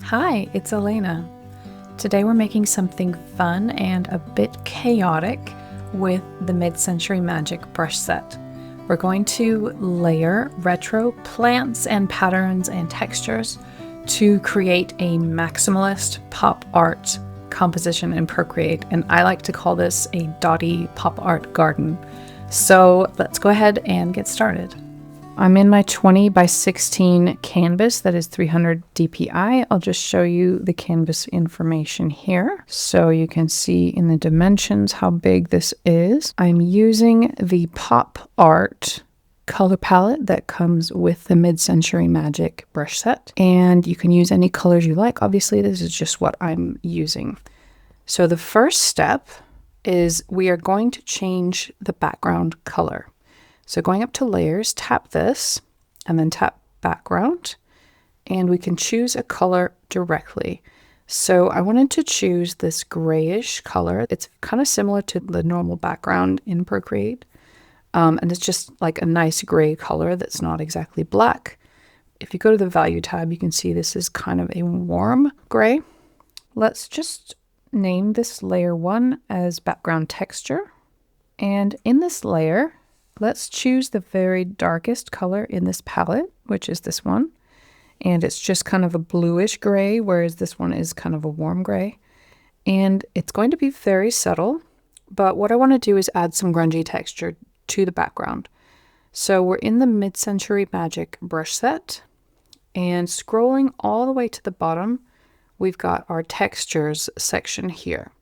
Hi, it's Elena. Today we're making something fun and a bit chaotic with the Midcentury Magic brush set. We're going to layer retro plants and patterns and textures to create a maximalist pop art composition in Procreate, and I like to call this a Dotty pop art garden. So let's go ahead and get started. I'm in my 20 by 16 canvas that is 300 dpi. I'll just show you the canvas information here so you can see in the dimensions how big this is. I'm using the pop art color palette that comes with the Midcentury Magic brush set, and you can use any colors you like. Obviously, this is just what I'm using. So the first step is we are going to change the background color. So going up to layers, tap this and then tap background, and we can choose a color directly. So I wanted to choose this grayish color. It's kind of similar to the normal background in Procreate. And it's just like a nice gray color that's not exactly black. If you go to the value tab, you can see this is kind of a warm gray. Let's just name this layer 1 as background texture. And in this layer, let's choose the very darkest color in this palette, which is this one. And it's just kind of a bluish gray, whereas this one is kind of a warm gray. And it's going to be very subtle, but what I want to do is add some grungy texture to the background. So we're in the Midcentury Magic brush set, and scrolling all the way to the bottom, we've got our textures section here.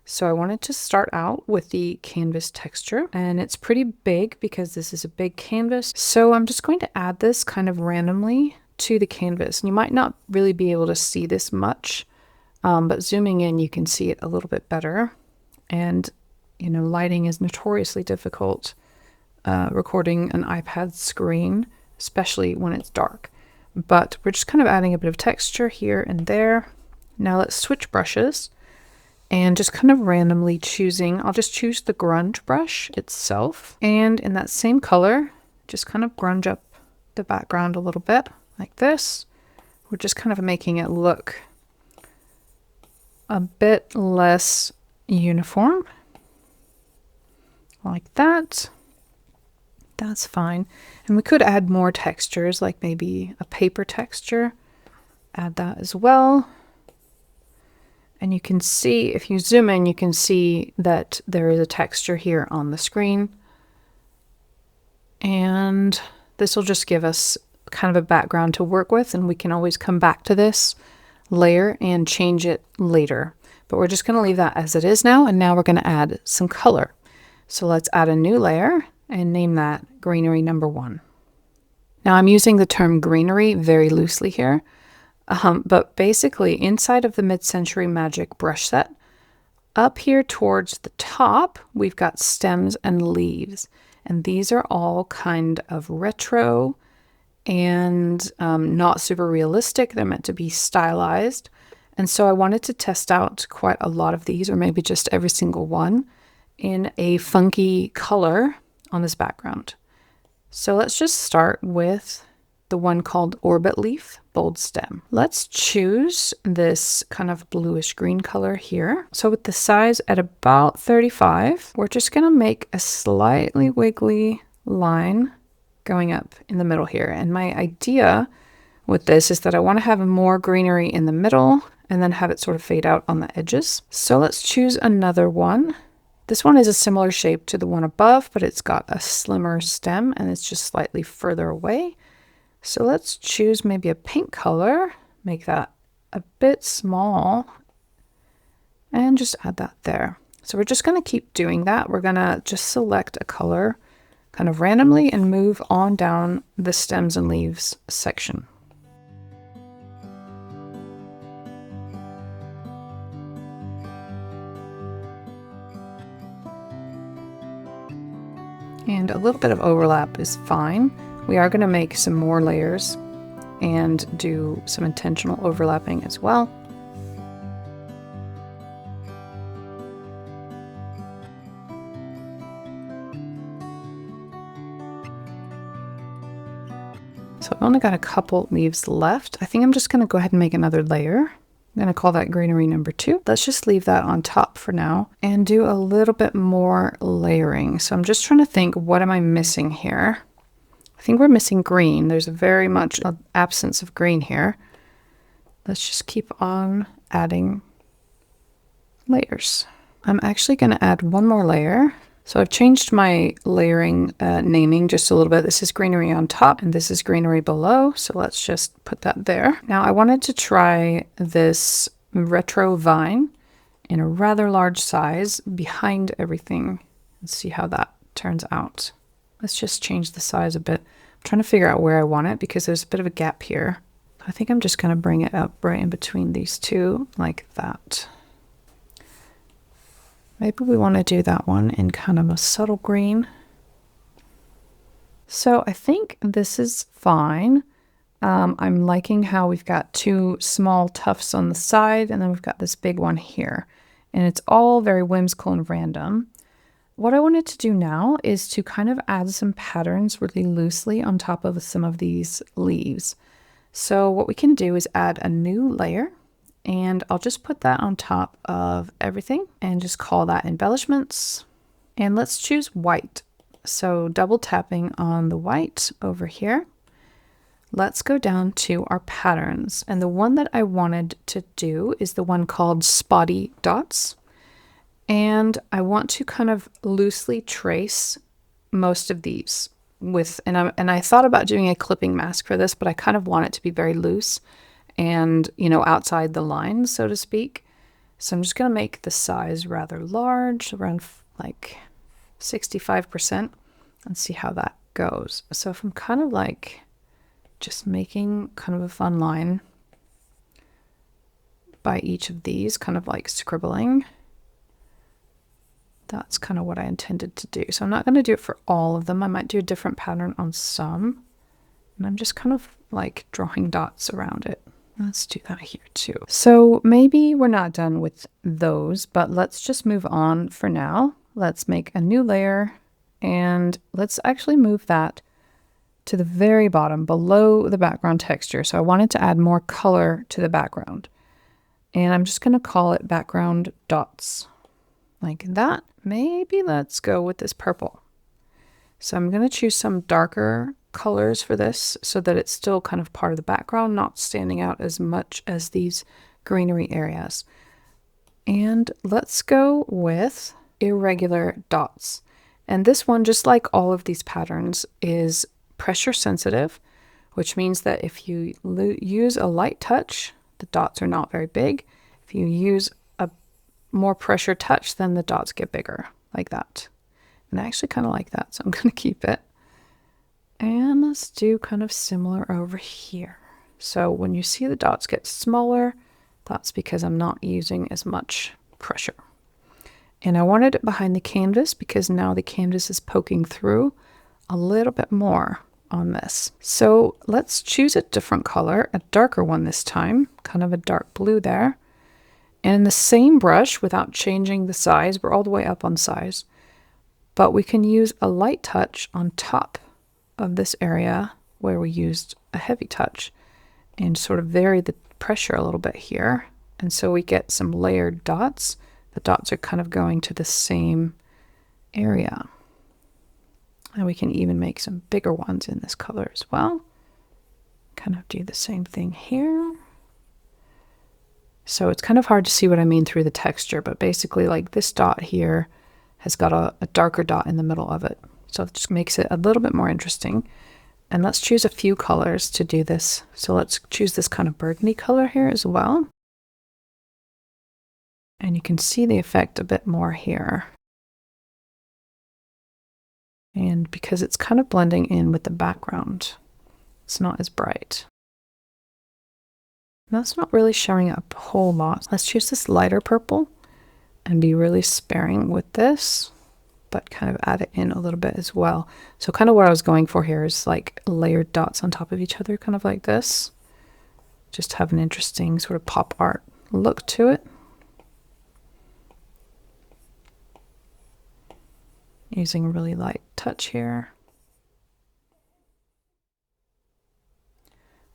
So I wanted to start out with the canvas texture, and it's pretty big because this is a big canvas. So I'm just going to add this kind of randomly to the canvas. And you might not really be able to see this much, but zooming in, you can see it a little bit better. And, you know, lighting is notoriously difficult recording an iPad screen, especially when it's dark. But we're just kind of adding a bit of texture here and there. Now let's switch brushes. And just kind of randomly choosing, I'll just choose the grunge brush itself. And in that same color, just kind of grunge up the background a little bit like this. We're just kind of making it look a bit less uniform. Like that. That's fine. And we could add more textures, like maybe a paper texture. Add that as well. And you can see, if you zoom in, you can see that there is a texture here on the screen. And this will just give us kind of a background to work with, and we can always come back to this layer and change it later. But we're just going to leave that as it is now, and now we're going to add some color. So let's add a new layer and name that greenery number 1. Now I'm using the term greenery very loosely here. But basically inside of the Midcentury Magic brush set, up here towards the top, we've got stems and leaves. And these are all kind of retro and not super realistic. They're meant to be stylized. And so I wanted to test out quite a lot of these, or maybe just every single one, in a funky color on this background. So let's just start with the one called Orbit Leaf Bold Stem. Let's choose this kind of bluish green color here. So with the size at about 35, we're just going to make a slightly wiggly line going up in the middle here. And my idea with this is that I want to have more greenery in the middle and then have it sort of fade out on the edges. So let's choose another one. This one is a similar shape to the one above, but it's got a slimmer stem and it's just slightly further away. So let's choose maybe a pink color, make that a bit small, and just add that there. So we're just going to keep doing that. We're going to just select a color kind of randomly and move on down the stems and leaves section. And a little bit of overlap is fine. We are going to make some more layers and do some intentional overlapping as well. So I've only got a couple leaves left. I think I'm just going to go ahead and make another layer. I'm going to call that greenery number 2. Let's just leave that on top for now and do a little bit more layering. So I'm just trying to think, what am I missing here? I think we're missing green. There's very much an absence of green here. Let's just keep on adding layers. I'm actually going to add one more layer. So I've changed my layering naming just a little bit. This is greenery on top and this is greenery below. So let's just put that there. Now I wanted to try this retro vine in a rather large size behind everything and see how that turns out. Let's just change the size a bit. I'm trying to figure out where I want it because there's a bit of a gap here. I think I'm just going to bring it up right in between these two like that. Maybe we want to do that one in kind of a subtle green. So I think this is fine. I'm liking how we've got 2 small tufts on the side and then we've got this big one here. And it's all very whimsical and random. What I wanted to do now is to kind of add some patterns really loosely on top of some of these leaves. So what we can do is add a new layer. And I'll just put that on top of everything and just call that embellishments. And let's choose white. So double tapping on the white over here. Let's go down to our patterns. And the one that I wanted to do is the one called Spotty Dots. And I want to kind of loosely trace most of these with, and I thought about doing a clipping mask for this, but I kind of want it to be very loose and, you know, outside the line, so to speak. So I'm just going to make the size rather large, around like 65%, and see how that goes. So if I'm kind of like just making kind of a fun line by each of these, kind of like scribbling, that's kind of what I intended to do. So I'm not going to do it for all of them. I might do a different pattern on some, and I'm just kind of like drawing dots around it. Let's do that here too. So maybe we're not done with those, but let's just move on for now. Let's make a new layer and let's actually move that to the very bottom below the background texture. So I wanted to add more color to the background. And I'm just going to call it background dots like that. Maybe let's go with this purple. So I'm going to choose some darker colors for this so that it's still kind of part of the background, not standing out as much as these greenery areas. And let's go with irregular dots. And this one, just like all of these patterns, is pressure sensitive, which means that if you use a light touch, the dots are not very big. If you use a more pressure touch, then the dots get bigger, like that. And I actually kind of like that, so I'm going to keep it. And let's do kind of similar over here. So when you see the dots get smaller, that's because I'm not using as much pressure. And I wanted it behind the canvas because now the canvas is poking through a little bit more on this. So let's choose a different color, a darker one this time, kind of a dark blue there. And in the same brush, without changing the size, we're all the way up on size, but we can use a light touch on top of this area where we used a heavy touch and sort of vary the pressure a little bit here. And so we get some layered dots. The dots are kind of going to the same area. And we can even make some bigger ones in this color as well. Kind of do the same thing here. So it's kind of hard to see what I mean through the texture, but basically like this dot here has got a darker dot in the middle of it. So it just makes it a little bit more interesting. And let's choose a few colors to do this. So let's choose this kind of burgundy color here as well. And you can see the effect a bit more here. And because it's kind of blending in with the background, it's not as bright. And that's not really showing up a whole lot. Let's choose this lighter purple and be really sparing with this, but kind of add it in a little bit as well. So kind of what I was going for here is like layered dots on top of each other, kind of like this. Just have an interesting sort of pop art look to it. Using a really light touch here.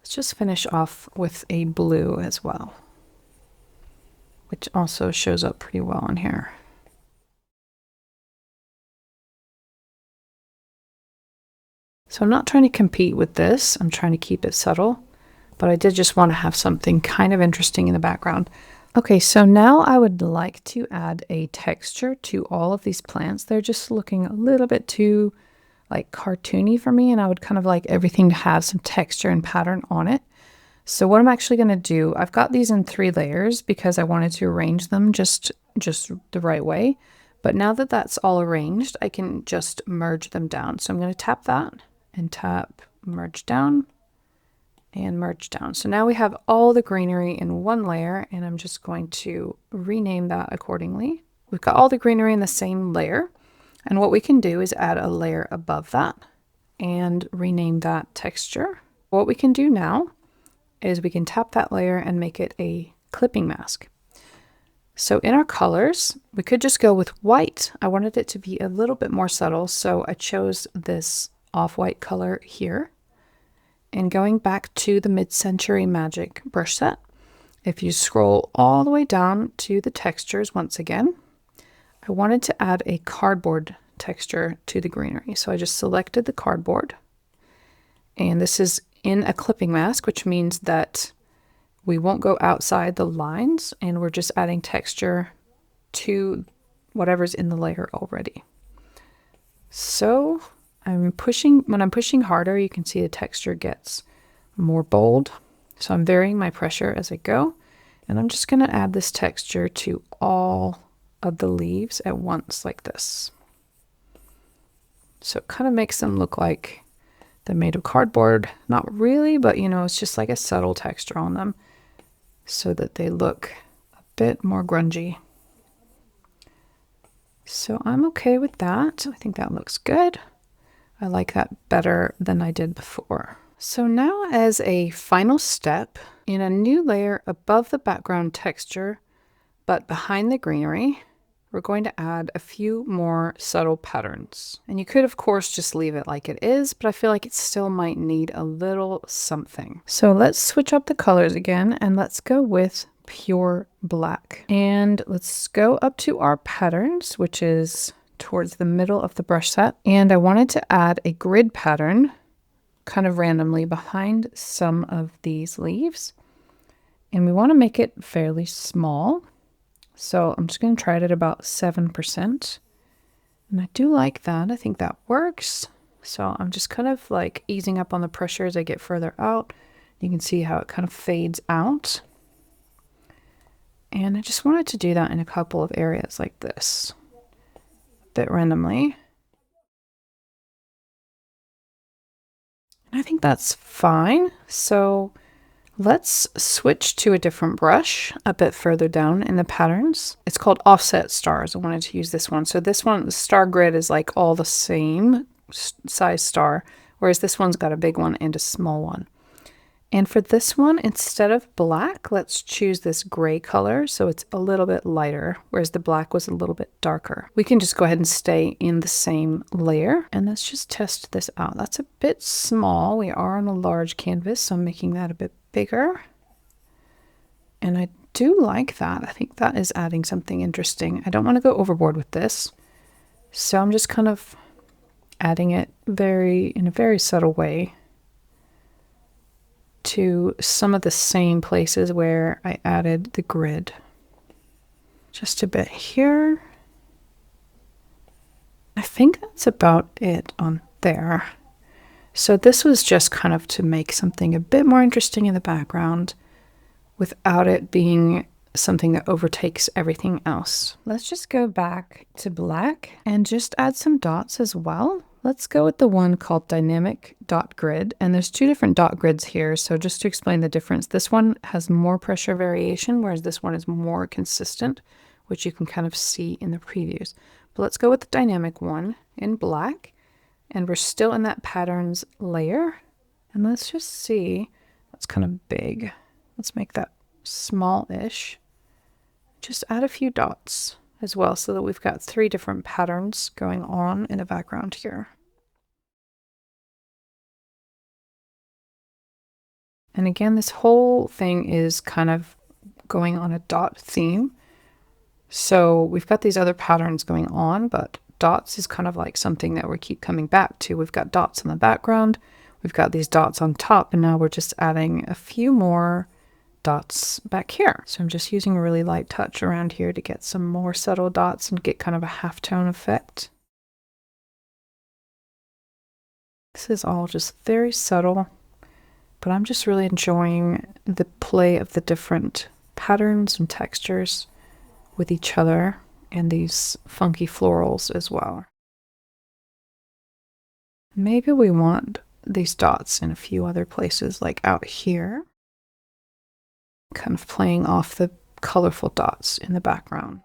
Let's just finish off with a blue as well, which also shows up pretty well in here. So I'm not trying to compete with this. I'm trying to keep it subtle, but I did just want to have something kind of interesting in the background. Okay, so now I would like to add a texture to all of these plants. They're just looking a little bit too like cartoony for me, and I would kind of like everything to have some texture and pattern on it. So what I'm actually going to do, I've got these in 3 layers because I wanted to arrange them just the right way. But now that that's all arranged, I can just merge them down. So I'm going to tap that and tap merge down and merge down. So now we have all the greenery in 1 layer, and I'm just going to rename that accordingly. We've got all the greenery in the same layer, and what we can do is add a layer above that and rename that texture. What we can do now is we can tap that layer and make it a clipping mask. So in our colors, we could just go with white. I wanted it to be a little bit more subtle, so I chose this off-white color here. And going back to the Midcentury Magic brush set, if you scroll all the way down to the textures once again, I wanted to add a cardboard texture to the greenery. So I just selected the cardboard, and this is in a clipping mask, which means that we won't go outside the lines, and we're just adding texture to whatever's in the layer already. So when I'm pushing harder, you can see the texture gets more bold. So I'm varying my pressure as I go, and I'm just going to add this texture to all of the leaves at once like this. So it kind of makes them look like they're made of cardboard. Not really, but you know, it's just like a subtle texture on them so that they look a bit more grungy. So I'm okay with that. I think that looks good. I like that better than I did before. So now, as a final step, in a new layer above the background texture, but behind the greenery, we're going to add a few more subtle patterns. And you could, of course, just leave it like it is, but I feel like it still might need a little something. So let's switch up the colors again, and let's go with pure black. And let's go up to our patterns, which is towards the middle of the brush set, and I wanted to add a grid pattern kind of randomly behind some of these leaves, and we want to make it fairly small, so I'm just going to try it at about 7%, and I do like that. I think that works. So I'm just kind of like easing up on the pressure as I get further out. You can see how it kind of fades out, and I just wanted to do that in a couple of areas like this, bit randomly. And I think that's fine. So let's switch to a different brush a bit further down in the patterns. It's called Offset Stars. I wanted to use this one. So this one, the star grid is like all the same size star, whereas this one's got a big one and a small one. And for this one, instead of black, let's choose this gray color so it's a little bit lighter, whereas the black was a little bit darker. We can just go ahead and stay in the same layer, and let's just test this out. That's a bit small. We are on a large canvas, so I'm making that a bit bigger. And I do like that. I think that is adding something interesting. I don't want to go overboard with this, so I'm just kind of adding it in a very subtle way to some of the same places where I added the grid. Just a bit here. I think that's about it on there. So this was just kind of to make something a bit more interesting in the background without it being something that overtakes everything else. Let's just go back to black and just add some dots as well. Let's go with the one called Dynamic Dot Grid, and there's 2 different dot grids here, so just to explain the difference, this one has more pressure variation, whereas this one is more consistent, which you can kind of see in the previews. But let's go with the dynamic one in black, and we're still in that patterns layer, and let's just see, that's kind of big. Let's make that small-ish. Just add a few dots as well, so that we've got 3 different patterns going on in the background here. And again, this whole thing is kind of going on a dot theme. So we've got these other patterns going on, but dots is kind of like something that we keep coming back to. We've got dots in the background, we've got these dots on top, and now we're just adding a few more dots back here. So I'm just using a really light touch around here to get some more subtle dots and get kind of a halftone effect. This is all just very subtle, but I'm just really enjoying the play of the different patterns and textures with each other and these funky florals as well. Maybe we want these dots in a few other places, like out here, kind of playing off the colorful dots in the background.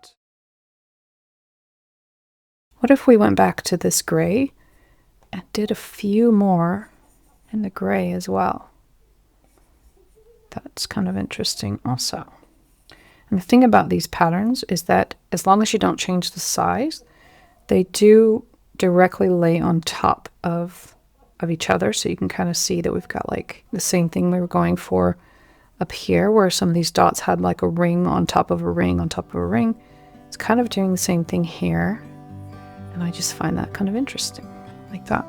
What if we went back to this gray and did a few more in the gray as well? That's kind of interesting also. And the thing about these patterns is that as long as you don't change the size, they do directly lay on top of each other. So you can kind of see that we've got like the same thing we were going for up here, where some of these dots had like a ring on top of a ring on top of a ring. It's kind of doing the same thing here. And I just find that kind of interesting, like that.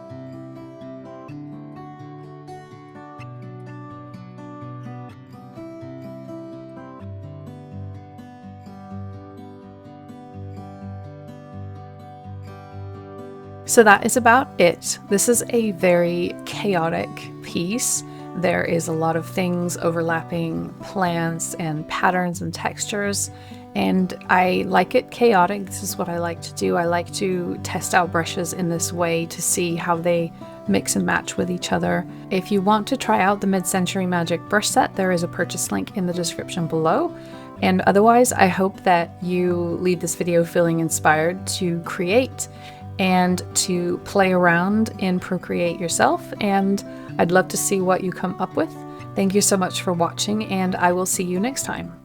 So that is about it. This is a very chaotic piece. There is a lot of things overlapping, plants and patterns and textures, and I like it chaotic. This is what I like to do. I like to test out brushes in this way to see how they mix and match with each other. If you want to try out the Midcentury Magic brush set, there is a purchase link in the description below. And otherwise, I hope that you leave this video feeling inspired to create and to play around in Procreate yourself, and I'd love to see what you come up with. Thank you so much for watching, and I will see you next time.